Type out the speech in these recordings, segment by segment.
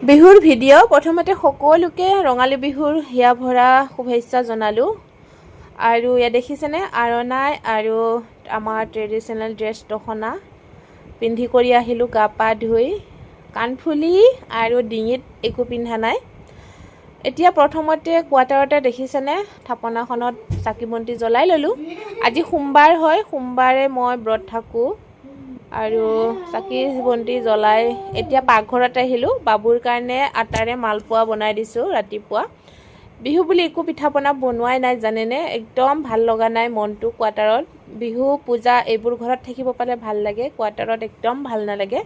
বিহুৰ ভিডিঅ' প্ৰথমতে সকলোকে ৰঙালী বিহুৰ হিয়া ভৰা শুভেচ্ছা জনালোঁ। আৰু ইয়াত দেখিছেনে আৰণাই আৰু আমাৰ ট্ৰেডিশ্যনেল ড্ৰেছ দখনা পিন্ধি কৰি আহিলোঁ গা পা ধুই, কাণফুলি আৰু ডিঙিত একো পিন্ধা নাই। এতিয়া প্ৰথমতে কোৱাৰ্টাৰতে দেখিছেনে থাপনাখনত চাকি বন্তি জ্বলাই ল'লোঁ। আজি সোমবাৰ হয়, সোমবাৰে মই ব্ৰত থাকোঁ আৰু চাকি বন্তি জ্বলাই এতিয়া পাকঘৰত আহিলোঁ। বাবুৰ কাৰণে আটাৰে মালপোৱা বনাই দিছোঁ ৰাতিপুৱা। বিহু বুলি একো পিঠা পনা বনোৱাই নাই জানেনে, একদম ভাল লগা নাই মনটো কোৱাৰ্টাৰত। বিহু পূজা এইবোৰ ঘৰত থাকিব পালে ভাল লাগে, কোৱাৰ্টাৰত একদম ভাল নালাগে।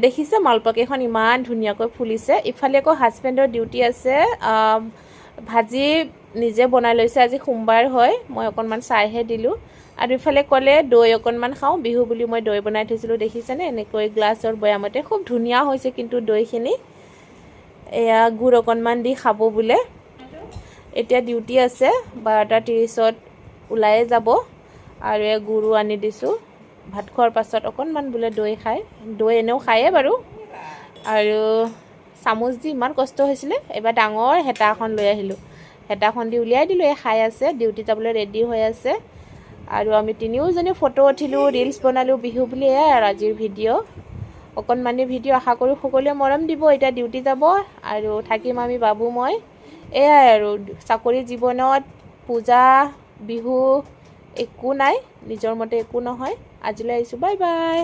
দেখিছে মালপোৱাকেইখন ইমান ধুনীয়াকৈ ফুলিছে। ইফালে আকৌ হাজবেণ্ডৰ ডিউটি আছে, ভাজি নিজে বনাই লৈছে, আজি সোমবাৰ হয়, মই অকণমান চাইহে দিলোঁ। আৰু ইফালে ক'লে দৈ অকণমান খাওঁ, বিহু বুলি মই দৈ বনাই থৈছিলোঁ দেখিছেনে, এনেকৈ গ্লাছৰ বৈয়ামতে খুব ধুনীয়া হৈছে কিন্তু দৈখিনি। এয়া গুড় অকণমান দি খাব বোলে। এতিয়া ডিউটি আছে, 12:30 ওলাই যাব আৰু গুড়ো আনি দিছোঁ। ভাত খোৱাৰ পাছত অকণমান বোলে দৈ খায়, দৈ এনেও খায়ে বাৰু। আৰু চামুচ দি ইমান কষ্ট হৈছিলে, এইবাৰ ডাঙৰ হেতা এখন লৈ আহিলোঁ, হেতাখন দি উলিয়াই দিলোঁ। এই খাই আছে, ডিউটি যাবলৈ ৰেডি হৈ আছে। আৰু আমি তিনিওজনী ফটো উঠিলোঁ, ৰিলছ বনালোঁ বিহু বুলি। এয়াই আৰু আজিৰ ভিডিঅ', অকণমানি ভিডিঅ'। আশা কৰোঁ সকলোৱে মৰম দিব। এতিয়া ডিউটি যাব আৰু থাকিম আমি বাবু মই। এয়াই আৰু চাকৰি জীৱনত পূজা বিহু একো নাই, নিজৰ মতে একো নহয়। আজিলৈ আহিছোঁ, বাই বাই।